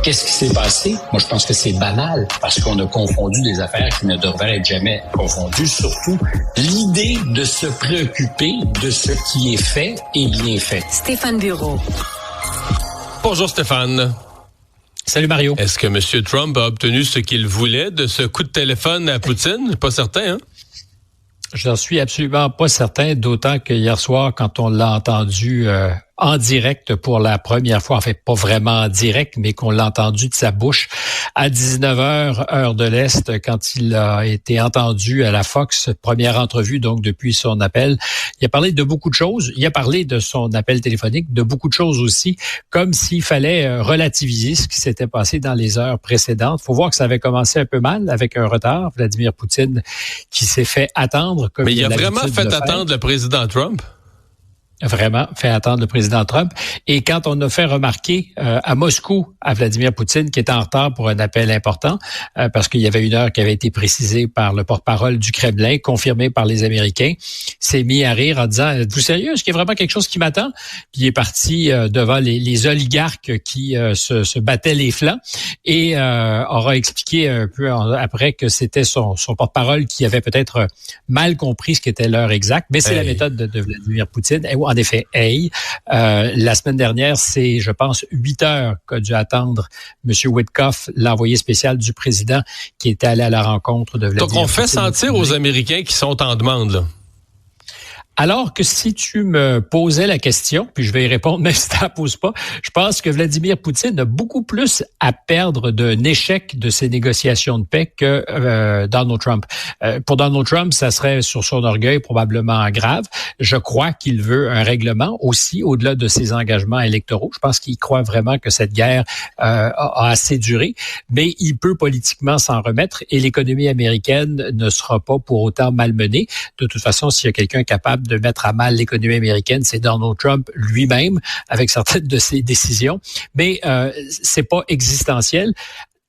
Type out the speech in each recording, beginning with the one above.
Qu'est-ce qui s'est passé? Moi, je pense que c'est banal parce qu'on a confondu des affaires qui ne devraient être jamais confondues. Surtout, l'idée de se préoccuper de ce qui est fait et bien fait. Stéphane Bureau. Bonjour Stéphane. Salut Mario. Est-ce que M. Trump a obtenu ce qu'il voulait de ce coup de téléphone à Poutine? Pas certain, hein? J'en suis absolument pas certain, d'autant que hier soir, quand on l'a entendu en direct pour la première fois, en fait pas vraiment en direct, mais qu'on l'a entendu de sa bouche à 19h, heure de l'Est, quand il a été entendu à la Fox, première entrevue donc depuis son appel. Il a parlé de beaucoup de choses, il a parlé de son appel téléphonique, de beaucoup de choses aussi, comme s'il fallait relativiser ce qui s'était passé dans les heures précédentes. Faut voir que ça avait commencé un peu mal, avec un retard. Vladimir Poutine qui s'est fait attendre. Comme mais il a vraiment fait attendre le président Trump? Vraiment fait attendre le président Trump. Et quand on a fait remarquer à Moscou à Vladimir Poutine qui était en retard pour un appel important, parce qu'il y avait une heure qui avait été précisée par le porte-parole du Kremlin, confirmée par les Américains, s'est mis à rire en disant « Êtes-vous sérieux? Est-ce qu'il y a vraiment quelque chose qui m'attend? » Puis il est parti devant les oligarques qui se battaient les flancs et aura expliqué un peu après que c'était son porte-parole qui avait peut-être mal compris ce qu'était l'heure exacte. Mais c'est la méthode de Vladimir Poutine. En effet, la semaine dernière, c'est, je pense, 8 heures qu'a dû attendre M. Witkoff, l'envoyé spécial du président, qui était allé à la rencontre de Vladimir Poutine. Donc, on fait sentir aux Américains qui sont en demande, là. Alors que si tu me posais la question, puis je vais y répondre même si tu ne la poses pas, je pense que Vladimir Poutine a beaucoup plus à perdre d'un échec de ces négociations de paix que Donald Trump. Pour Donald Trump, ça serait sur son orgueil probablement grave. Je crois qu'il veut un règlement aussi au-delà de ses engagements électoraux. Je pense qu'il croit vraiment que cette guerre a assez duré, mais il peut politiquement s'en remettre et l'économie américaine ne sera pas pour autant malmenée. De toute façon, s'il y a quelqu'un capable de mettre à mal l'économie américaine, c'est Donald Trump lui-même avec certaines de ses décisions. Mais c'est pas existentiel.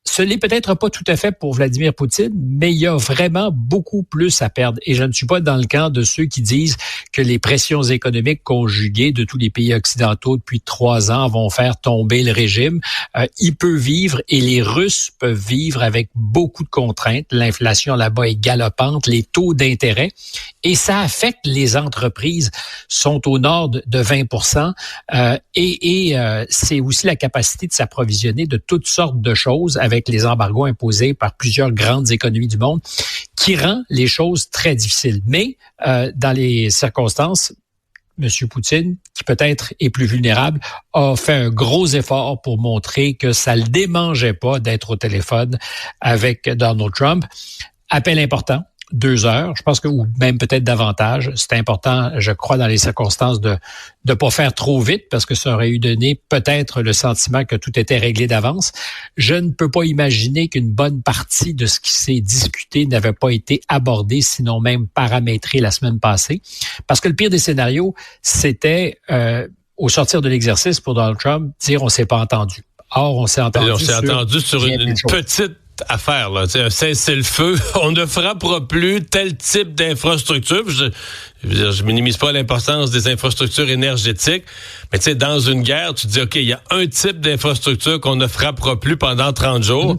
Ce n'est peut-être pas tout à fait pour Vladimir Poutine, mais il y a vraiment beaucoup plus à perdre. Et je ne suis pas dans le camp de ceux qui disent que les pressions économiques conjuguées de tous les pays occidentaux depuis 3 ans vont faire tomber le régime. Il peut vivre et les Russes peuvent vivre avec beaucoup de contraintes. L'inflation là-bas est galopante, les taux d'intérêt. Et ça affecte les entreprises, sont au nord de 20%. Et c'est aussi la capacité de s'approvisionner de toutes sortes de choses avec les embargos imposés par plusieurs grandes économies du monde, qui rend les choses très difficiles. Mais dans les circonstances, M. Poutine, qui peut-être est plus vulnérable, a fait un gros effort pour montrer que ça le démangeait pas d'être au téléphone avec Donald Trump. Appel important. 2 heures, je pense que, ou même peut-être davantage. C'est important, je crois, dans les circonstances de pas faire trop vite parce que ça aurait eu donné peut-être le sentiment que tout était réglé d'avance. Je ne peux pas imaginer qu'une bonne partie de ce qui s'est discuté n'avait pas été abordé, sinon même paramétré la semaine passée. Parce que le pire des scénarios, c'était, au sortir de l'exercice pour Donald Trump, dire on s'est pas entendu. Or, on s'est entendu sur une petite affaire, là, un cessez-le-feu. On ne frappera plus tel type d'infrastructure. Je minimise pas l'importance des infrastructures énergétiques, mais tu sais, dans une guerre, tu dis, OK, il y a un type d'infrastructure qu'on ne frappera plus pendant 30 jours.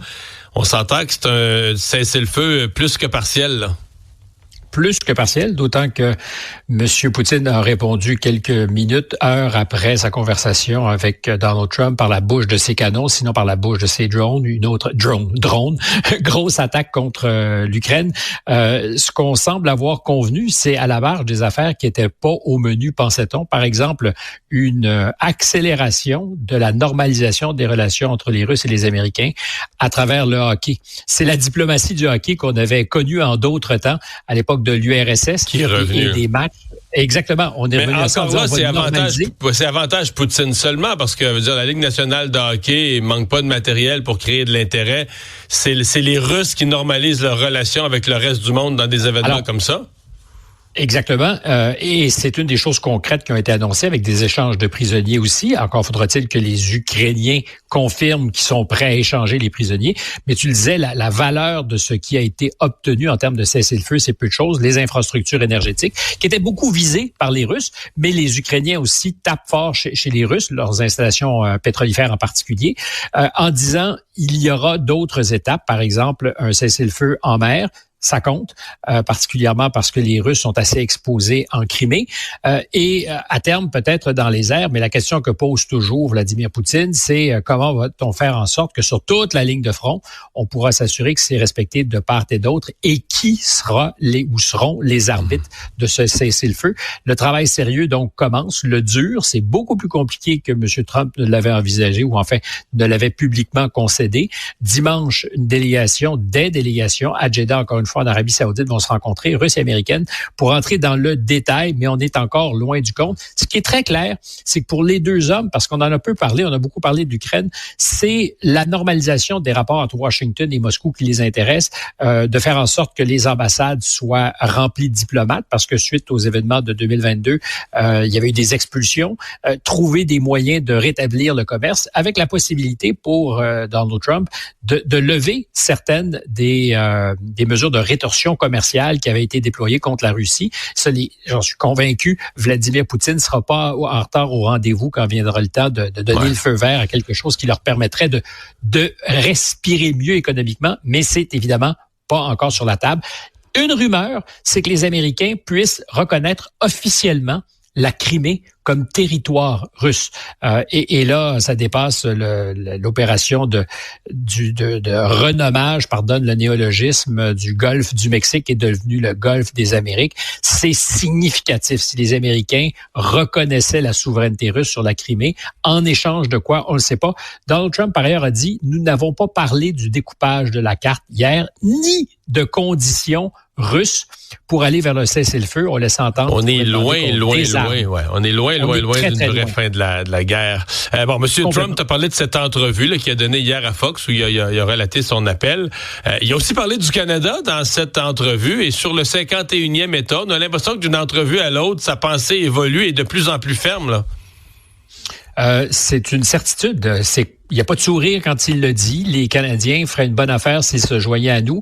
On s'entend que c'est un cessez-le-feu plus que partiel, là. Plus que partiel, d'autant que M. Poutine a répondu quelques minutes, heures après sa conversation avec Donald Trump par la bouche de ses canons, sinon par la bouche de ses drones, une autre drone, grosse attaque contre l'Ukraine. Ce qu'on semble avoir convenu, c'est à la marge des affaires qui n'étaient pas au menu, pensait-on. Par exemple, une accélération de la normalisation des relations entre les Russes et les Américains à travers le hockey. C'est la diplomatie du hockey qu'on avait connue en d'autres temps, à l'époque de l'URSS, qui est revenu. Et des matchs. Exactement. On est revenu à ça. C'est avantage Poutine seulement parce que, dire, la Ligue nationale de hockey manque pas de matériel pour créer de l'intérêt. C'est les Russes qui normalisent leurs relations avec le reste du monde dans des événements comme ça. Exactement. Et c'est une des choses concrètes qui ont été annoncées avec des échanges de prisonniers aussi. Encore faudra-t-il que les Ukrainiens confirment qu'ils sont prêts à échanger les prisonniers. Mais tu le disais, la valeur de ce qui a été obtenu en termes de cessez-le-feu, c'est peu de choses. Les infrastructures énergétiques, qui étaient beaucoup visées par les Russes, mais les Ukrainiens aussi tapent fort chez les Russes, leurs installations pétrolifères en particulier, en disant il y aura d'autres étapes, par exemple un cessez-le-feu en mer. Ça compte, particulièrement parce que les Russes sont assez exposés en Crimée et à terme peut-être dans les airs. Mais la question que pose toujours Vladimir Poutine, c'est comment va-t-on faire en sorte que sur toute la ligne de front, on pourra s'assurer que c'est respecté de part et d'autre et qui seront les arbitres de ce cessez-le-feu. Le travail sérieux donc commence. Le dur, c'est beaucoup plus compliqué que M. Trump ne l'avait envisagé ou enfin ne l'avait publiquement concédé. Dimanche, des délégations à Jeddah, encore une fois, en Arabie Saoudite vont se rencontrer, Russes et Américaines, pour entrer dans le détail, mais on est encore loin du compte. Ce qui est très clair, c'est que pour les deux hommes, parce qu'on en a peu parlé, on a beaucoup parlé de l'Ukraine, c'est la normalisation des rapports entre Washington et Moscou qui les intéresse, de faire en sorte que les ambassades soient remplies de diplomates, parce que suite aux événements de 2022, il y avait eu des expulsions, trouver des moyens de rétablir le commerce, avec la possibilité pour Donald Trump de lever certaines des mesures de rétorsion commerciale qui avaient été déployées contre la Russie. J'en suis convaincu, Vladimir Poutine ne sera pas en retard au rendez-vous quand viendra le temps de donner le feu vert à quelque chose qui leur permettrait de respirer mieux économiquement, mais c'est évidemment pas encore sur la table. Une rumeur, c'est que les Américains puissent reconnaître officiellement la Crimée comme territoire russe. Et là, ça dépasse l'opération de renommage, pardonne le néologisme, du golfe du Mexique est devenu le golfe des Amériques. C'est significatif. Si les Américains reconnaissaient la souveraineté russe sur la Crimée, en échange de quoi, on ne le sait pas. Donald Trump, par ailleurs, a dit, nous n'avons pas parlé du découpage de la carte hier, ni de conditions russes pour aller vers le cessez-le-feu. On laisse entendre. On est loin. Ouais. On est loin d'une vraie fin de la guerre. Monsieur Trump, tu as parlé de cette entrevue là, qu'il a donnée hier à Fox où il a relaté son appel. Il a aussi parlé du Canada dans cette entrevue et sur le 51e État. On a l'impression que d'une entrevue à l'autre, sa pensée évolue et est de plus en plus ferme, là. C'est une certitude. Il n'y a pas de sourire quand il le dit. Les Canadiens feraient une bonne affaire s'ils se joignaient à nous.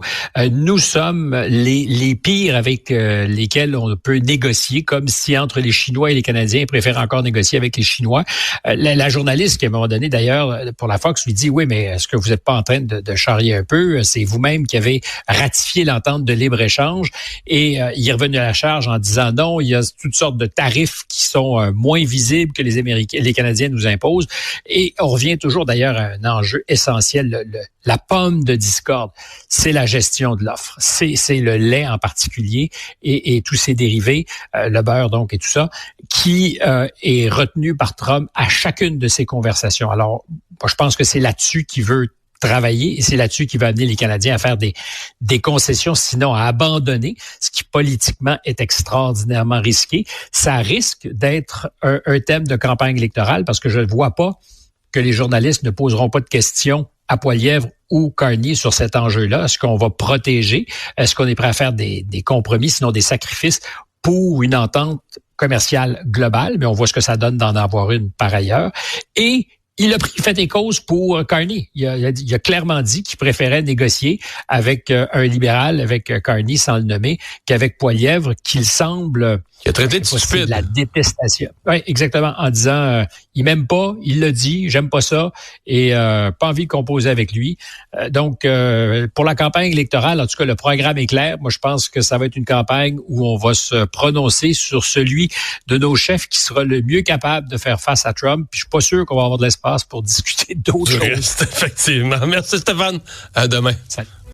Nous sommes les pires avec lesquels on peut négocier, comme si entre les Chinois et les Canadiens, ils préfèrent encore négocier avec les Chinois. La journaliste qui, à un moment donné, d'ailleurs, pour la Fox, lui dit, oui, mais est-ce que vous n'êtes pas en train de charrier un peu? C'est vous-même qui avez ratifié l'entente de libre-échange. Et il est revenu à la charge en disant, non, il y a toutes sortes de tarifs qui sont moins visibles que les Canadiens nous imposent. Et on revient toujours, d'ailleurs, un enjeu essentiel, la pomme de discorde, c'est la gestion de l'offre. C'est le lait en particulier et tous ses dérivés, le beurre donc et tout ça, qui est retenu par Trump à chacune de ses conversations. Alors, moi, je pense que c'est là-dessus qu'il veut travailler et c'est là-dessus qu'il va amener les Canadiens à faire des concessions, sinon à abandonner, ce qui politiquement est extraordinairement risqué. Ça risque d'être un thème de campagne électorale parce que je ne vois pas que les journalistes ne poseront pas de questions à Poilievre ou Carney sur cet enjeu-là. Est-ce qu'on va protéger? Est-ce qu'on est prêt à faire des compromis, sinon des sacrifices pour une entente commerciale globale? Mais on voit ce que ça donne d'en avoir une par ailleurs. Et il a pris fait et cause pour Carney. Il a clairement dit qu'il préférait négocier avec un libéral, avec Carney sans le nommer, qu'avec Poilievre, qu'il semble... Il a traité de stupide. La détestation. Oui, exactement. En disant, il m'aime pas, il l'a dit, j'aime pas ça, et pas envie de composer avec lui. Donc, pour la campagne électorale, en tout cas, le programme est clair. Moi, je pense que ça va être une campagne où on va se prononcer sur celui de nos chefs qui sera le mieux capable de faire face à Trump. Puis, je suis pas sûr qu'on va avoir de l'espace pour discuter d'autres choses. Effectivement. Merci, Stéphane. À demain. Salut.